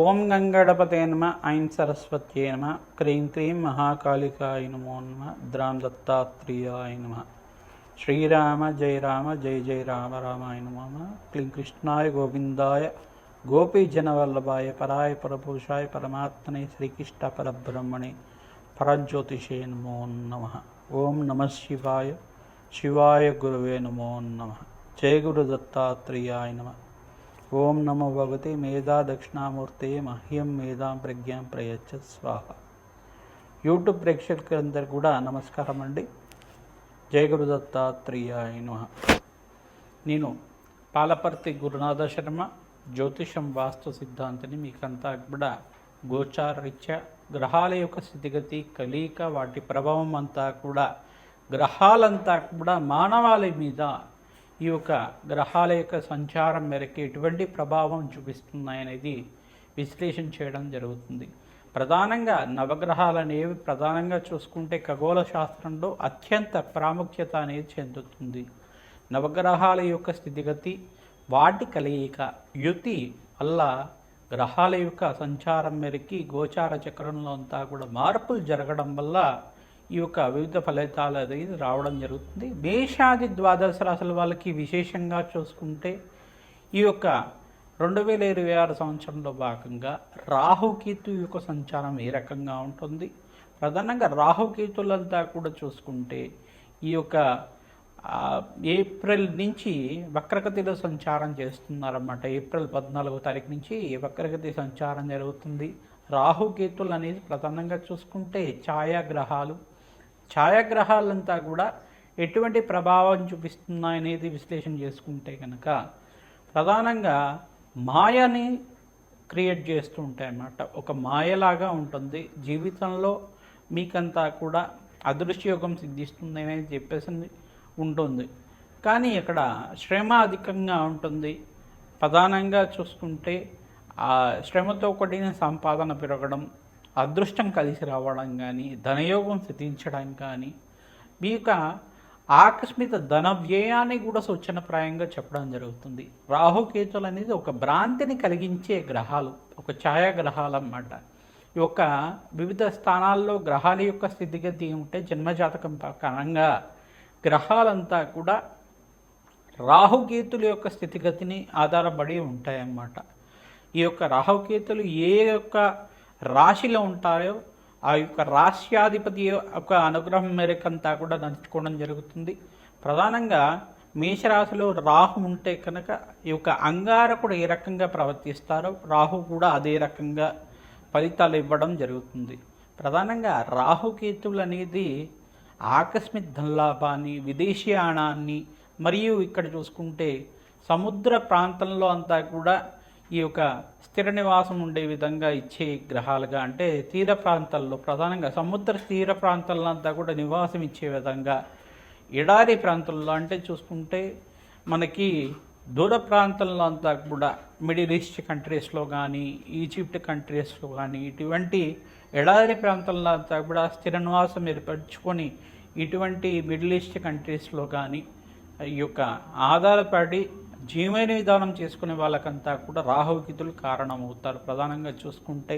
ఓం గంగణపతే నమ ఐం సరస్వత్యే నమ క్రీం క్రీం మహాకాళికాయ నమో నమ ద్రాం దత్తాత్రేయాయ నమ. శ్రీరామ జయ రామ జయ జయ రామ రామాయ నమో నమ. క్లీం కృష్ణాయ గోవిందాయ గోపీజనవల్లభాయ పరాయ పరపురుషాయ పరమాత్మనే శ్రీకృష్ణ పరబ్రహ్మణే పరజ్యోతిషే నమో నమ. ఓం నమ శివాయ శివాయ గురువే నమో నమ. జయ గురు దత్తాత్రేయాయ నమ. ఓం నమో భగవతే మేధా దక్షిణామూర్తే మహ్యం మేధాం ప్రజ్ఞాం ప్రయచ్చ స్వాహ. యూట్యూబ్ ప్రేక్షకులందరూ కూడా నమస్కారం అండి. జయ గురు దత్తాత్రేయాయ నమః. నేను పాలపర్తి గురునాథ శర్మ, జ్యోతిషం వాస్తు సిద్ధాంతిని. మీకంతా కూడా గోచారరీత్యా గ్రహాల యొక్క స్థితిగతి, కలయిక, వాటి ప్రభావం అంతా కూడా గ్రహాలంతా కూడా మానవాళి మీద ఈ యొక్క గ్రహాల యొక్క సంచారం మేరకు ఎటువంటి ప్రభావం చూపిస్తున్నాయనేది విశ్లేషణ చేయడం జరుగుతుంది. ప్రధానంగా నవగ్రహాలు అనేవి ప్రధానంగా చూసుకుంటే ఖగోళ శాస్త్రంలో అత్యంత ప్రాముఖ్యత అనేది చెందుతుంది. నవగ్రహాల యొక్క స్థితిగతి, వాటి కలయిక, యుతి వల్ల గ్రహాల యొక్క సంచారం మేరకు గోచార చక్రంలో అంతా కూడా మార్పులు జరగడం వల్ల ఈ యొక్క వివిధ ఫలితాలు అనేది రావడం జరుగుతుంది. మేషాది ద్వాదశ రాశుల వాళ్ళకి విశేషంగా చూసుకుంటే ఈ యొక్క 2026 సంవత్సరంలో భాగంగా రాహుకేతు యొక్క సంచారం ఏ రకంగా ఉంటుంది. ప్రధానంగా రాహుకేతులంతా కూడా చూసుకుంటే ఈ యొక్క ఏప్రిల్ నుంచి వక్రగతిలో సంచారం చేస్తున్నారన్నమాట. ఏప్రిల్ 14వ తారీఖు నుంచి వక్రగతి సంచారం జరుగుతుంది. రాహుకేతులు అనేది ప్రధానంగా చూసుకుంటే ఛాయాగ్రహాలంతా కూడా ఎటువంటి ప్రభావం చూపిస్తున్నాయనేది విశ్లేషణ చేసుకుంటే కనుక ప్రధానంగా మాయని క్రియేట్ చేస్తూ ఉంటాయన్నమాట. ఒక మాయలాగా ఉంటుంది. జీవితంలో మీకంతా కూడా అదృష్టయోగం సిద్ధిస్తుంది అనేది చెప్పేసి ఉంటుంది. కానీ ఇక్కడ శ్రమ అధికంగా ఉంటుంది. ప్రధానంగా చూసుకుంటే ఆ శ్రమతో కూడిన సంపాదన పెరగడం, అదృష్టం కలిసి రావడం కానీ, ధనయోగం సిద్ధించడం కానీ, మీ యొక్క ఆకస్మిక ధన వ్యయాన్ని కూడా సూచనప్రాయంగా చెప్పడం జరుగుతుంది. రాహుకేతులు అనేది ఒక భ్రాంతిని కలిగించే గ్రహాలు, ఒక ఛాయాగ్రహాలు అన్నమాట. ఈ యొక్క వివిధ స్థానాల్లో గ్రహాల యొక్క స్థితిగతి ఉంటే జన్మజాతకం ప్రకారంగా గ్రహాలంతా కూడా రాహుకేతుల యొక్క స్థితిగతిని ఆధారపడి ఉంటాయన్నమాట. ఈ యొక్క రాహుకేతులు ఏ యొక్క రాశిలో ఉంటాయో ఆ యొక్క రాశ్యాధిపతి యొక్క అనుగ్రహం మేరకంతా కూడా నడుచుకోవడం జరుగుతుంది. ప్రధానంగా మేషరాశిలో రాహు ఉంటే కనుక ఈ యొక్క అంగారకుడు ఏ రకంగా ప్రవర్తిస్తారో రాహు కూడా అదే రకంగా ఫలితాలు ఇవ్వడం జరుగుతుంది. ప్రధానంగా రాహుకేతువులు అనేది ఆకస్మిక ధనలాభాన్ని, విదేశీయానాన్ని, మరియు ఇక్కడ చూసుకుంటే సముద్ర ప్రాంతంలో అంతా కూడా ఈ యొక్క స్థిర నివాసం ఉండే విధంగా ఇచ్చే గ్రహాలుగా, అంటే తీర ప్రాంతాల్లో ప్రధానంగా సముద్ర తీర ప్రాంతాల్లో అంతా కూడా నివాసం ఇచ్చే విధంగా, ఎడారి ప్రాంతాల్లో అంటే చూసుకుంటే మనకి దూర ప్రాంతంలో అంతా కూడా మిడిల్ ఈస్ట్ కంట్రీస్లో కానీ, ఈజిప్ట్ కంట్రీస్లో కానీ, ఇటువంటి ఎడారి ప్రాంతాల్లో అంతా కూడా స్థిర నివాసం ఏర్పరచుకొని ఇటువంటి మిడిల్ ఈస్ట్ కంట్రీస్లో కానీ ఈ యొక్క ఆధారపడి జీవన విధానం చేసుకునే వాళ్ళకంతా కూడా రాహుకేతులు కారణమవుతారు. ప్రధానంగా చూసుకుంటే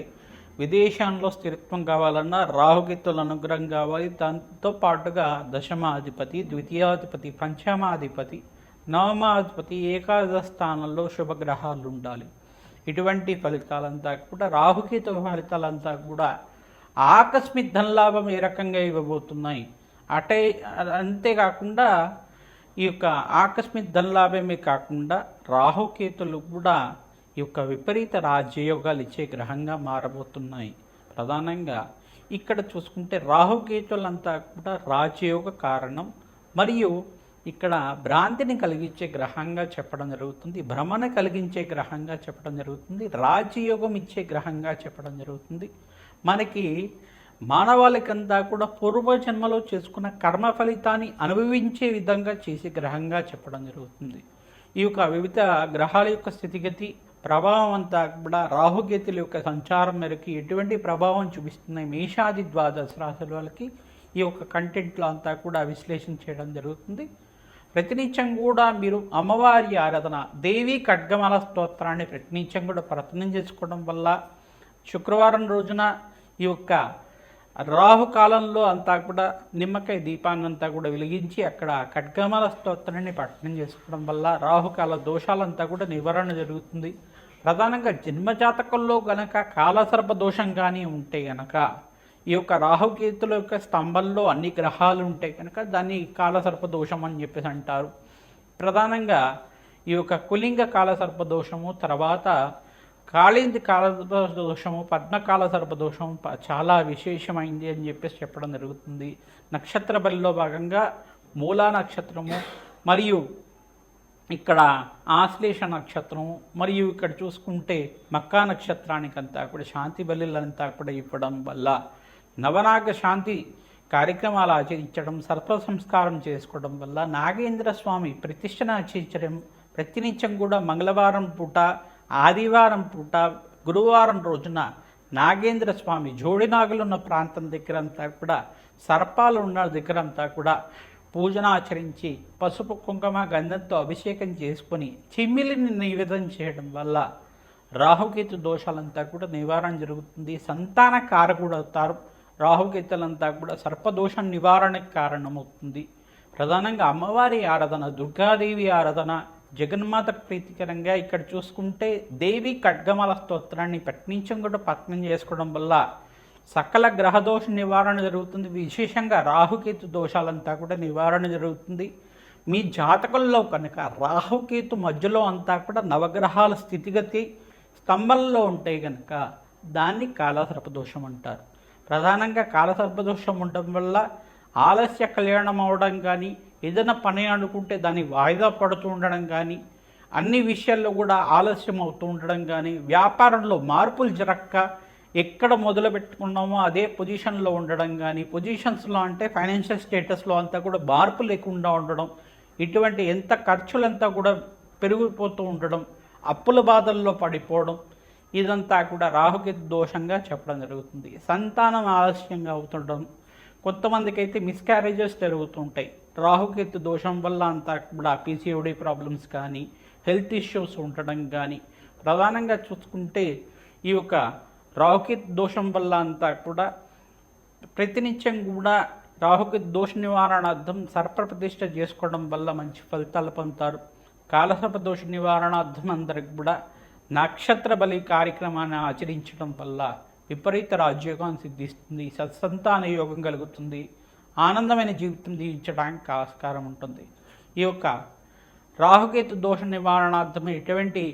విదేశాల్లో స్థిరత్వం కావాలన్నా రాహుకేతుల అనుగ్రహం కావాలి. దాంతో పాటుగా దశమాధిపతి, ద్వితీయాధిపతి, పంచమాధిపతి, నవమాధిపతి, ఏకాదశ స్థానంలో శుభగ్రహాలు ఉండాలి. ఇటువంటి ఫలితాలంతా కూడా రాహుకేతుల ఫలితాలంతా కూడా ఆకస్మిక ధనలాభం ఏ రకంగా ఇవ్వబోతున్నాయి. అంతేకాకుండా ఈ యొక్క ఆకస్మిక ధనలాభమే కాకుండా రాహుకేతులు కూడా ఈ యొక్క విపరీత రాజ్యయోగాలు ఇచ్చే గ్రహంగా మారబోతున్నాయి. ప్రధానంగా ఇక్కడ చూసుకుంటే రాహుకేతులంతా కూడా రాజయోగ కారణం, మరియు ఇక్కడ భ్రాంతిని కలిగించే గ్రహంగా చెప్పడం జరుగుతుంది, భ్రమణ కలిగించే గ్రహంగా చెప్పడం జరుగుతుంది, రాజయోగం ఇచ్చే గ్రహంగా చెప్పడం జరుగుతుంది. మనకి మానవాళికంతా కూడా పూర్వజన్మలో చేసుకున్న కర్మ ఫలితాన్ని అనుభవించే విధంగా చేసే గ్రహంగా చెప్పడం జరుగుతుంది. ఈ యొక్క వివిధ గ్రహాల యొక్క స్థితిగతి ప్రభావం అంతా కూడా రాహుకేతుల యొక్క సంచారం మేరకు ఎటువంటి ప్రభావం చూపిస్తున్నాయి మేషాది ద్వాదశ రాశుల వాళ్ళకి ఈ యొక్క కంటెంట్లో అంతా కూడా విశ్లేషణ చేయడం జరుగుతుంది. ప్రతినిత్యం కూడా మీరు అమ్మవారి ఆరాధన దేవి ఖడ్గమాల స్తోత్రాన్ని ప్రతినిత్యం కూడా ప్రయత్నం చేసుకోవడం వల్ల శుక్రవారం రోజున ఈ యొక్క రాహుకాలంలో అంతా కూడా నిమ్మకాయ దీపాన్ని అంతా కూడా వెలిగించి అక్కడ ఖడ్గమాల స్తోత్రాన్ని పఠనం చేసుకోవడం వల్ల రాహుకాల దోషాలంతా కూడా నివారణ జరుగుతుంది. ప్రధానంగా జన్మజాతకంలో గనక కాలసర్ప దోషం కానీ ఉంటే గనక ఈ యొక్క రాహుకేతుల యొక్క స్తంభంలో అన్ని గ్రహాలు ఉంటాయి కనుక దాన్ని కాలసర్ప దోషం అని చెప్పేసి అంటారు. ప్రధానంగా ఈ యొక్క కులింగ కాలసర్ప దోషము, తర్వాత కాళింది కాలసర్ప దోషము, పద్మకాల సర్ప దోషము చాలా విశేషమైంది అని చెప్పేసి చెప్పడం జరుగుతుంది. నక్షత్ర బలిలో భాగంగా మూలా నక్షత్రము మరియు ఇక్కడ ఆశ్లేష నక్షత్రము మరియు ఇక్కడ చూసుకుంటే మక్కా నక్షత్రానికంతా కూడా శాంతి బలిలంతా కూడా ఇవ్వడం వల్ల నవనాగ శాంతి కార్యక్రమాలు ఆచరించడం, సర్ప సంస్కారం చేసుకోవడం వల్ల నాగేంద్ర స్వామి ప్రతిష్టను ఆచరించడం, ప్రతినిత్యం కూడా మంగళవారం పూట, ఆదివారం పూట, గురువారం రోజున నాగేంద్ర స్వామి జోడినాగులున్న ప్రాంతం దగ్గర అంతా కూడా, సర్పాలు ఉన్న దగ్గర అంతా కూడా పూజన ఆచరించి పసుపు కుంకుమ గంధంతో అభిషేకం చేసుకొని చిమ్మిలిని నివేదన చేయడం వల్ల రాహుకేతు దోషాలంతా కూడా నివారణ జరుగుతుంది. సంతాన కారకుడు అవుతారు. రాహుకేతులంతా కూడా సర్పదోషం నివారణకు కారణమవుతుంది. ప్రధానంగా అమ్మవారి ఆరాధన, దుర్గాదేవి ఆరాధన, జగన్మాత ప్రీతికరంగా ఇక్కడ చూసుకుంటే దేవి ఖడ్గమాల స్తోత్రాన్ని పట్నించం కూడా పట్నం చేసుకోవడం వల్ల సకల గ్రహదోష నివారణ జరుగుతుంది. విశేషంగా రాహుకేతు దోషాలంతా కూడా నివారణ జరుగుతుంది. మీ జాతకంలో కనుక రాహుకేతు మధ్యలో అంతా కూడా నవగ్రహాల స్థితిగతి స్తంభంలో ఉంటే కనుక దాన్ని కాలసర్పదోషం అంటారు. ప్రధానంగా కాలసర్పదోషం ఉండడం వల్ల ఆలస్య కళ్యాణం అవడం కానీ, ఏదైనా పని అనుకుంటే దాన్ని వాయిదా పడుతూ ఉండడం కానీ, అన్ని విషయాల్లో కూడా ఆలస్యం అవుతూ ఉండడం కానీ, వ్యాపారంలో మార్పులు జరగక ఎక్కడ మొదలు పెట్టుకున్నామో అదే పొజిషన్లో ఉండడం కానీ, పొజిషన్స్లో అంటే ఫైనాన్షియల్ స్టేటస్లో అంతా కూడా మార్పు లేకుండా ఉండడం, ఇటువంటి ఎంత ఖర్చులంతా కూడా పెరిగిపోతూ ఉండడం, అప్పుల బాధల్లో పడిపోవడం, ఇదంతా కూడా రాహుకేతు దోషంగా చెప్పడం జరుగుతుంది. సంతానం ఆలస్యంగా అవుతుండడం, కొంతమందికి అయితే మిస్క్యారేజెస్ జరుగుతుంటాయి. రాహుకేతు దోషం వల్ల అంతా కూడా పీసీఓడి ప్రాబ్లమ్స్ కానీ, హెల్త్ ఇష్యూస్ ఉండడం కానీ, ప్రధానంగా చూసుకుంటే ఈ యొక్క రాహుకేతు దోషం వల్ల అంతా కూడా ప్రతినిత్యం కూడా రాహుకేతు దోష నివారణార్థం సర్పప్రతిష్ఠ చేసుకోవడం వల్ల మంచి ఫలితాలు పొందుతారు. కాలసర్ప దోష నివారణార్థం అందరికి కూడా నక్షత్ర బలి కార్యక్రమాన్ని ఆచరించడం వల్ల విపరీత రాజ్యోగం సిద్ధిస్తుంది, సత్సంతాన యోగం కలుగుతుంది, ఆనందమైన జీవితం జీవించడానికి ఆస్కారం ఉంటుంది. ఈ యొక్క రాహుకేతు దోష నివారణార్థం ఎటువంటి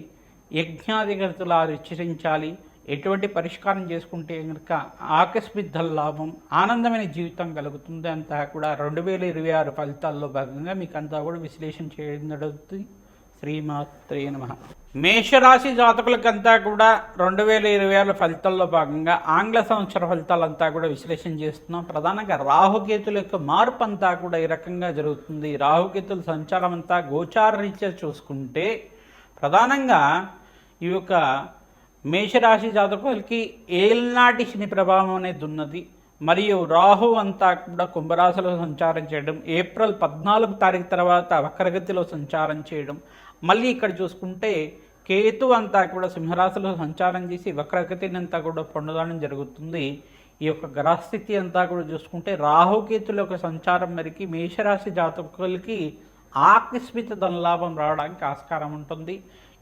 యజ్ఞాధిగతులు ఆచరించాలి, ఎటువంటి పరిష్కారం చేసుకుంటే కనుక ఆకస్మిక లాభం, ఆనందమైన జీవితం కలుగుతుంది అంతా కూడా 2026 ఫలితాల్లో భాగంగా మీకు అంతా కూడా విశ్లేషణ చేయడం జరుగుతుంది. శ్రీమాత్రే నమః. మేషరాశి జాతకులకంతా కూడా 2026 ఫలితాల్లో భాగంగా ఆంగ్ల సంవత్సర ఫలితాలంతా కూడా విశ్లేషణ చేస్తున్నాం. ప్రధానంగా రాహుకేతుల యొక్క మార్పు అంతా కూడా ఈ రకంగా జరుగుతుంది. రాహుకేతుల సంచారం అంతా గోచార రీత్యా చూసుకుంటే ప్రధానంగా ఈ యొక్క మేషరాశి జాతకులకి ఏల్నాటి శని ప్రభావం అనేది ఉన్నది. మరియు రాహు అంతా కూడా కుంభరాశిలో సంచారం చేయడం, ఏప్రిల్ 14 తారీఖు తర్వాత వక్రగతిలో సంచారం చేయడం, మళ్ళీ ఇక్కడ చూసుకుంటే కేతు అంతా కూడా సింహరాశిలో సంచారం చేసి వక్రగతిని అంతా కూడా పొందడం జరుగుతుంది. ఈ యొక్క గ్రహస్థితి అంతా కూడా చూసుకుంటే రాహుకేతుల యొక్క సంచారం మేరకి మేషరాశి జాతకులకి ఆకస్మిక ధనలాభం రావడానికి ఆస్కారం ఉంటుంది.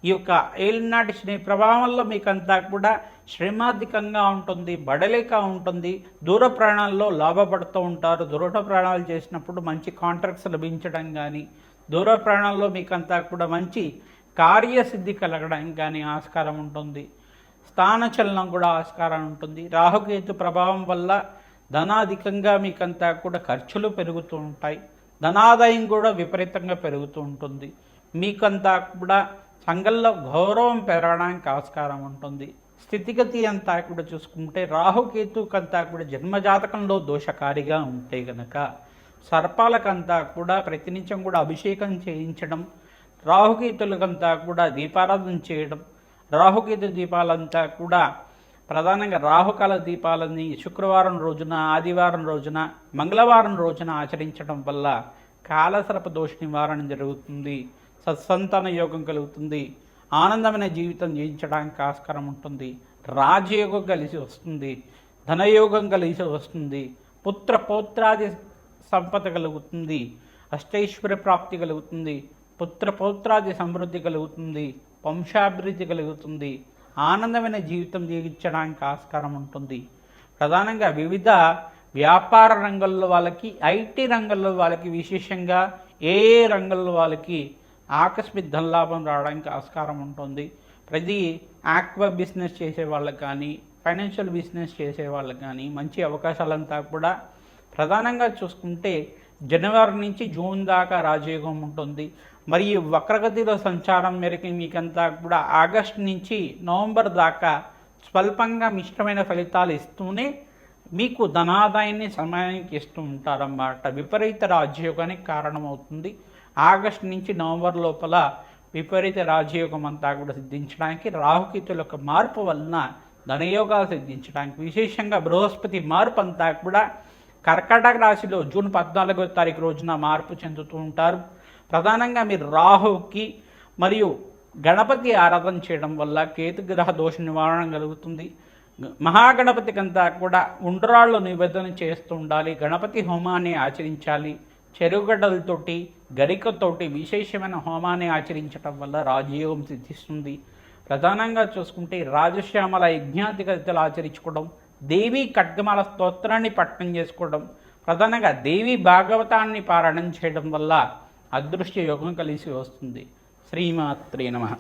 ఈ యొక్క ఏలినాటి శని ప్రభావంలో మీకంతా కూడా శ్రమాధికంగా ఉంటుంది, బడలేక ఉంటుంది, దూర ప్రయాణాల్లో లాభపడుతూ ఉంటారు. దూర ప్రయాణాలు చేసినప్పుడు మంచి కాంట్రాక్ట్స్ లభించడం కానీ, దూర ప్రయాణాల్లో మీకంతా కూడా మంచి కార్యసిద్ధి కలగడానికి కానీ ఆస్కారం ఉంటుంది. స్థానచలనం కూడా ఆస్కారం ఉంటుంది. రాహుకేతు ప్రభావం వల్ల ధనాధికంగా మీకంతా కూడా ఖర్చులు పెరుగుతూ ఉంటాయి, ధనాదాయం కూడా విపరీతంగా పెరుగుతూ ఉంటుంది. మీకంతా కూడా సంఘంలో గౌరవం పెరగడానికి ఆస్కారం ఉంటుంది. స్థితిగతి అంతా కూడా చూసుకుంటే రాహుకేతుకంతా కూడా జన్మజాతకంలో దోషకారిగా ఉంటే గనక సర్పాలకంతా కూడా ప్రతినిత్యం కూడా అభిషేకం చేయించడం, రాహుకేతులకంతా కూడా దీపారాధన చేయడం, రాహుకేతు దీపాలంతా కూడా ప్రధానంగా రాహుకాల దీపాలని శుక్రవారం రోజున, ఆదివారం రోజున, మంగళవారం రోజున ఆచరించడం వల్ల కాలసర్ప దోష నివారణ జరుగుతుంది, సత్సంతాన యోగం కలుగుతుంది, ఆనందమైన జీవితం జీవించడానికి ఆస్కారం ఉంటుంది, రాజయోగం కలిసి వస్తుంది, ధనయోగం కలిసి వస్తుంది, పుత్ర పౌత్రాది సంపద కలుగుతుంది, అష్టైశ్వర్య ప్రాప్తి కలుగుతుంది, పుత్ర పౌత్రాది సమృద్ధి కలుగుతుంది, వంశాభివృద్ధి కలుగుతుంది, ఆనందమైన జీవితం జీవించడానికి ఆస్కారం ఉంటుంది. ప్రధానంగా వివిధ వ్యాపార రంగంలో వాళ్ళకి, ఐటీ రంగంలో వాళ్ళకి, విశేషంగా ఏ రంగంలో వాళ్ళకి ఆకస్మిక ధనలాభం రావడానికి ఆస్కారం ఉంటుంది. ప్రతి ఆక్వా బిజినెస్ చేసే వాళ్ళకి కానీ, ఫైనాన్షియల్ బిజినెస్ చేసే వాళ్ళకి కానీ మంచి అవకాశాలంతా కూడా ప్రధానంగా చూసుకుంటే జనవరి నుంచి జూన్ దాకా రాజయోగం ఉంటుంది. మరియు వక్రగతిలో సంచారం మేరకు మీకంతా కూడా ఆగస్టు నుంచి నవంబర్ దాకా స్వల్పంగా మిశ్రమైన ఫలితాలు ఇస్తూనే మీకు ధనాదాయాన్ని సమయానికి ఇస్తూ ఉంటారన్నమాట. విపరీత రాజయోగానికి కారణమవుతుంది. ఆగస్టు నుంచి నవంబర్ లోపల విపరీత రాజయోగం అంతా కూడా సిద్ధించడానికి, రాహుకేతుల యొక్క మార్పు వలన ధనయోగాలు సిద్ధించడానికి, విశేషంగా బృహస్పతి మార్పు అంతా కూడా కర్కాటక రాశిలో జూన్ 14వ తారీఖు రోజున మార్పు చెందుతూ ఉంటారు. ప్రధానంగా మీరు రాహుకి మరియు గణపతి ఆరాధన చేయడం వల్ల కేతుగ్రహ దోష నివారణ కలుగుతుంది. మహాగణపతికి అంతా కూడా ఉండ్రాళ్ళు నివేదన చేస్తూ ఉండాలి. గణపతి హోమాన్ని ఆచరించాలి. చెరుగడ్డలతోటి, గరికతోటి విశేషమైన హోమాన్ని ఆచరించడం వల్ల రాజయోగం సిద్ధిస్తుంది. ప్రధానంగా చూసుకుంటే రాజశ్యామల యజ్ఞాధికతలు ఆచరించుకోవడం, దేవీ ఖడ్గమాల స్తోత్రాన్ని పఠనం చేసుకోవడం, ప్రధానంగా దేవీ భాగవతాన్ని పారాయణం చేయడం వల్ల అదృష్ట యోగం కలిసి వస్తుంది. శ్రీమాత్రే నమః.